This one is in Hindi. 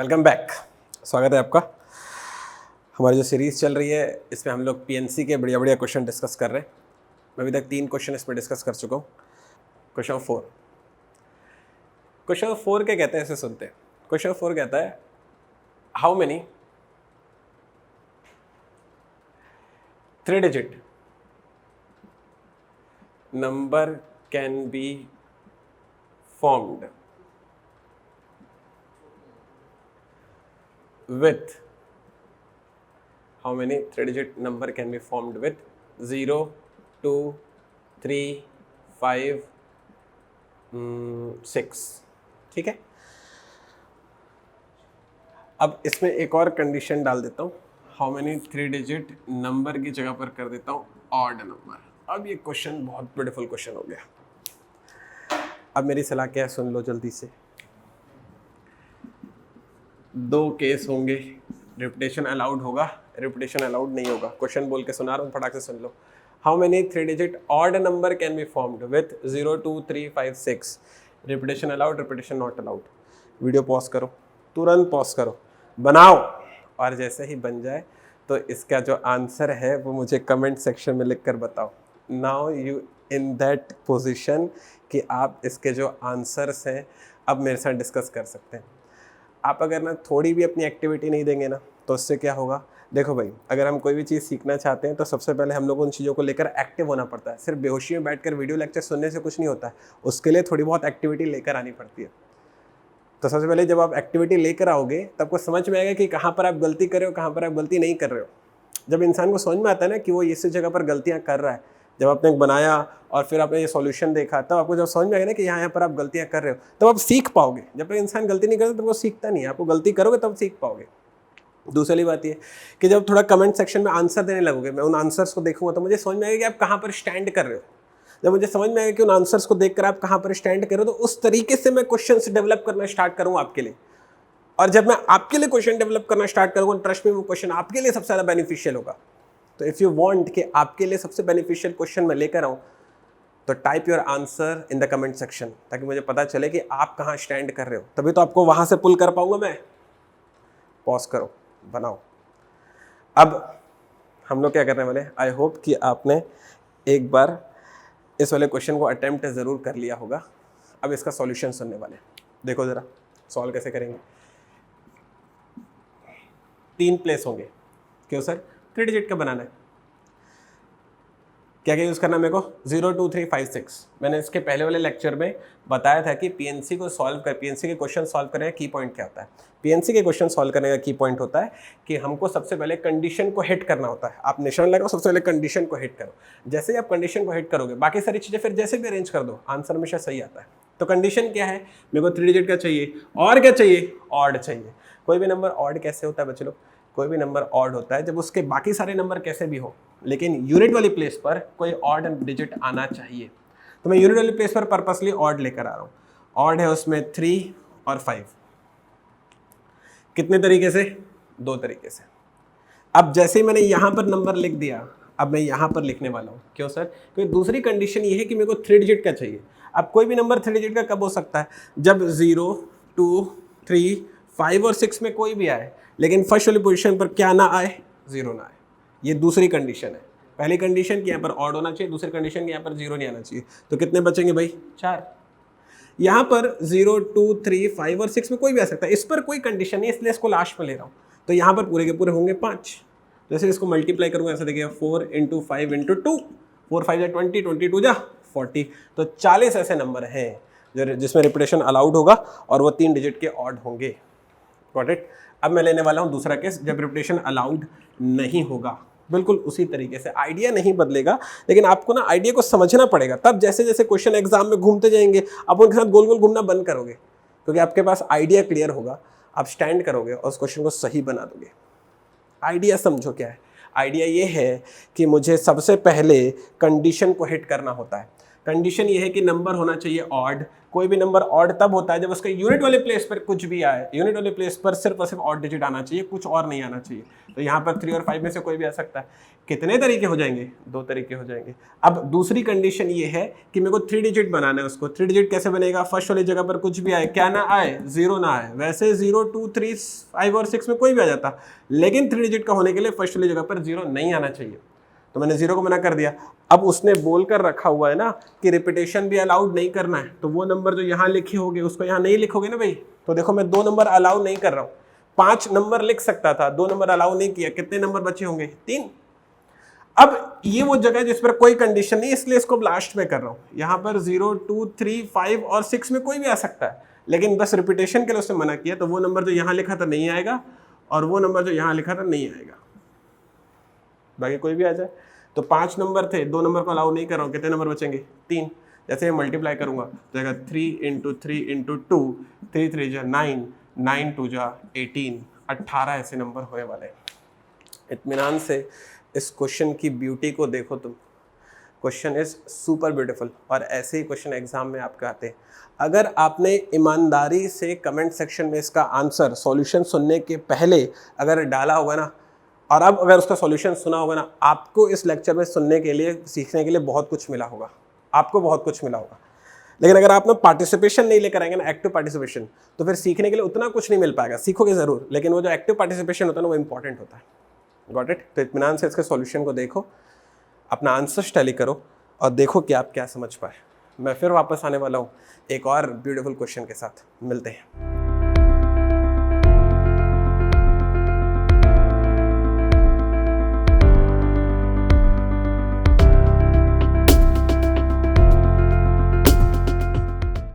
Welcome back. स्वागत है आपका। हमारी जो सीरीज़ चल रही है इसमें हम लोग पीएनसी के बढ़िया बढ़िया क्वेश्चन डिस्कस कर रहे हैं। मैं अभी तक 3 क्वेश्चन इसमें डिस्कस कर चुका हूँ। क्वेश्चन 4 क्या कहते हैं, इसे सुनते हैं। क्वेश्चन 4 कहता है how many 3 digit number can be formed with how many 3 digit number can be formed with 0 2 3 5 6। ठीक है, अब इसमें एक और कंडीशन डाल देता हूँ। हाउ मेनी 3 डिजिट नंबर की जगह पर कर देता हूँ ऑड नंबर। अब ये क्वेश्चन बहुत ब्यूटीफुल क्वेश्चन हो गया। अब मेरी सलाह क्या है, सुन लो जल्दी से। 2 केस होंगे, रिपीटेशन अलाउड होगा, रिपीटेशन अलाउड नहीं होगा। क्वेश्चन बोल के सुना रहा हूँ, फटाक से सुन लो। How many 3 digit odd number can be formed with 0 2 3 5 6। Repetition allowed, repetition not allowed. Video pause करो, तुरंत पॉज करो, बनाओ, और जैसे ही बन जाए तो इसका जो आंसर है वो मुझे कमेंट सेक्शन में लिख कर बताओ। Now you in that position कि आप इसके जो आंसर्स हैं अब मेरे साथ डिस्कस कर सकते हैं। आप अगर ना थोड़ी भी अपनी एक्टिविटी नहीं देंगे ना तो उससे क्या होगा। देखो भाई, अगर हम कोई भी चीज़ सीखना चाहते हैं तो सबसे पहले हम लोग उन चीज़ों को लेकर एक्टिव होना पड़ता है। सिर्फ बेहोशी में बैठकर वीडियो लेक्चर सुनने से कुछ नहीं होता है, उसके लिए थोड़ी बहुत एक्टिविटी लेकर आनी पड़ती है। तो सबसे पहले जब आप एक्टिविटी लेकर आओगे तब को समझ में आएगा कि कहाँ पर आप गलती कर रहे हो, कहाँ पर आप गलती नहीं कर रहे हो। जब इंसान को समझ में आता है ना कि वो इस जगह पर गलतियाँ कर रहा है, जब आपने बनाया और फिर आपने ये सॉल्यूशन देखा, तब आपको जब समझ में आएगा ना कि यहाँ पर आप गलतियाँ कर रहे हो, तब आप सीख पाओगे। जब तक इंसान गलती नहीं करता तब वो सीखता नहीं है। आपको गलती करोगे तब सीख पाओगे। दूसरी बात ये कि जब थोड़ा कमेंट सेक्शन में आंसर देने लगोगे, मैं उन आंसर्स को देखूंगा तो मुझे समझ में आएगा कि आप कहाँ पर स्टैंड कर रहे हो। जब मुझे समझ में आएगा कि उन आंसर्स को देखकर आप कहाँ पर स्टैंड कर रहे हो, तो उस तरीके से मैं क्वेश्चन डेवलप करना स्टार्ट करूँगा आपके लिए। और जब मैं आपके लिए क्वेश्चन डेवलप करना स्टार्ट करूँगा, ट्रस्ट में वो क्वेश्चन आपके लिए सबसे ज़्यादा बेनिफिशियल होगा। तो इफ़ यू वांट कि आपके लिए सबसे बेनिफिशियल क्वेश्चन मैं लेकर आऊँ, तो type your answer in the comment section, ताकि मुझे पता चले कि आप कहाँ स्टैंड कर रहे हो। तभी तो आपको वहाँ से पुल कर पाऊँगा मैं। पॉज करो, बनाओ। अब हम लोग क्या करने वाले, आई होप कि आपने एक बार इस वाले क्वेश्चन को अटेम्प्ट ज़रूर कर लिया होगा। अब इसका सॉल्यूशन सुनने वाले। देखो ज़रा सॉल्व कैसे करेंगे। 3 प्लेस होंगे। क्यों सर? 3 डिजिट का बनाना है। क्या क्या यूज़ करना है मेरे को? 0 2 3 5 6। मैंने इसके पहले वाले लेक्चर में बताया था कि पीएनसी के क्वेश्चन सॉल्व करने का की पॉइंट क्या होता है। पीएनसी के क्वेश्चन सॉल्व करने का की पॉइंट होता है कि हमको सबसे पहले कंडीशन को हिट करना होता है। आप निशान लगाओ, सबसे पहले कंडीशन को हिट करो। जैसे ही आप कंडीशन को हिट करोगे, बाकी सारी चीज़ें फिर जैसे भी अरेंज कर दो, आंसर हमेशा सही आता है। तो कंडीशन क्या है? मेरे को 3 डिजिट का चाहिए, और क्या चाहिए? ऑड चाहिए। कोई भी नंबर ऑड कैसे होता है बच्चे लोग? कोई भी नंबर ऑड होता है जब उसके बाकी सारे नंबर कैसे भी हो, लेकिन यूनिट वाली प्लेस पर कोई ऑड डिजिट आना चाहिए। तो मैं यूनिट वाली प्लेस पर पर्पसली ऑड लेकर आ रहा हूँ। ऑड है उसमें 3 और 5। कितने तरीके से? 2 तरीके से। अब जैसे ही मैंने यहाँ पर नंबर लिख दिया, अब मैं यहाँ पर लिखने वाला हूँ। क्यों सर? क्योंकि दूसरी कंडीशन ये है कि मेरे को 3 डिजिट का चाहिए। अब कोई भी नंबर 3 डिजिट का कब हो सकता है? जब 0 2 3 5 और 6 में कोई भी आए, लेकिन फर्स्ट वाली पोजीशन पर क्या ना आए? 0 ना आए। ये दूसरी कंडीशन है। पहली कंडीशन कि यहाँ पर ऑड होना चाहिए, दूसरी कंडीशन कि यहाँ पर 0 नहीं आना चाहिए। तो कितने बचेंगे भाई? 4। यहाँ पर 0 2 3 5 और 6 में कोई भी आ सकता है। इस पर कोई कंडीशन नहीं, इसलिए इसको लास्ट में ले रहा हूँ। तो यहाँ पर पूरे के पूरे होंगे 5। जैसे इसको मल्टीप्लाई करूँगा ऐसा देखिएगा, 4 × 5 × 2, 4 5 20, 22 जा 40। तो 40 ऐसे नंबर हैं जो जिसमें रिपीटेशन अलाउड होगा और वो 3 डिजिट के ऑड होंगे। Got it? अब मैं लेने वाला हूँ दूसरा केस जब रिपीटेशन अलाउड नहीं होगा। बिल्कुल उसी तरीके से आइडिया नहीं बदलेगा, लेकिन आपको ना आइडिया को समझना पड़ेगा। तब जैसे जैसे क्वेश्चन एग्जाम में घूमते जाएंगे, आप उनके साथ गोल गोल घूमना बंद करोगे, क्योंकि आपके पास आइडिया क्लियर होगा। आप स्टैंड करोगे और उस क्वेश्चन को सही बना दोगे। आइडिया समझो क्या है। आइडिया ये है कि मुझे सबसे पहले कंडीशन को हिट करना होता है। कंडीशन ये है कि नंबर होना चाहिए ऑड, कोई भी नंबर ऑड तब होता है जब उसके यूनिट वाले प्लेस पर कुछ भी आए, यूनिट वाले प्लेस पर सिर्फ और सिर्फ ऑड डिजिट आना चाहिए, कुछ और नहीं आना चाहिए। तो यहाँ पर 3 और 5 में से कोई भी आ सकता है। कितने तरीके हो जाएंगे? 2 तरीके हो जाएंगे। अब दूसरी कंडीशन ये है कि मेरे को 3 डिजिट बनाना है उसको। 3 डिजिट कैसे बनेगा? फर्स्ट वाली जगह पर कुछ भी आए, क्या ना आए? 0 ना आए। वैसे 0, 2, 3, 5 और 6 में कोई भी आ जाता, लेकिन 3 डिजिट का होने के लिए फर्स्ट वाली जगह पर 0 नहीं आना चाहिए। तो मैंने 0 को मना कर दिया। अब उसने बोल कर रखा हुआ है ना कि रिपीटेशन भी अलाउड नहीं करना है, तो वो नंबर जो यहाँ लिखे होंगे उसको यहाँ नहीं लिखोगे ना भाई। तो देखो मैं 2 नंबर अलाउ नहीं कर रहा हूँ, 5 नंबर लिख सकता था, 2 नंबर अलाउ नहीं किया, कितने नंबर बचे होंगे? 3। अब ये वो जगह है जिस पर कोई कंडीशन नहीं, इसलिए इसको लास्ट में कर रहा हूँ। यहाँ पर 0, 2, 3, 5 और 6 में कोई भी आ सकता है, लेकिन बस रिपीटेशन के लिए उसने मना किया। तो वो नंबर जो यहाँ लिखा था नहीं आएगा, और वो नंबर जो यहाँ लिखा था नहीं आएगा, बाकी कोई भी आ जाए। तो 5 नंबर थे, 2 नंबर को अलाउ नहीं कर रहा हूँ, कितने नंबर बचेंगे? 3। जैसे मल्टीप्लाई करूंगा तो जाएगा 3 × 3 × 2, 3 3 जा 9, 9 2 जा 18, 18 ऐसे नंबर होने वाले। इत्मीनान से इस क्वेश्चन की ब्यूटी को देखो तुम। क्वेश्चन इज सुपर ब्यूटीफुल, और ऐसे ही क्वेश्चन एग्जाम में आपके आते हैं। अगर आपने ईमानदारी से कमेंट सेक्शन में इसका आंसर सॉल्यूशन सुनने के पहले अगर डाला होगा ना, और अब अगर उसका सॉल्यूशन सुना होगा ना, आपको इस लेक्चर में सुनने के लिए, सीखने के लिए बहुत कुछ मिला होगा, आपको बहुत कुछ मिला होगा। लेकिन अगर आप ना पार्टिसिपेशन नहीं लेकर आएंगे ना, एक्टिव पार्टिसिपेशन, तो फिर सीखने के लिए उतना कुछ नहीं मिल पाएगा। सीखोगे ज़रूर, लेकिन वो जो एक्टिव पार्टिसिपेशन होता है ना, वो इंपॉर्टेंट होता है। Got it? तो इत्मीनान से इसके सॉल्यूशन को देखो, अपना आंसर्स टैली करो, और देखो कि आप क्या समझ पाए। मैं फिर वापस आने वाला हूँ एक और ब्यूटीफुल क्वेश्चन के साथ। मिलते हैं।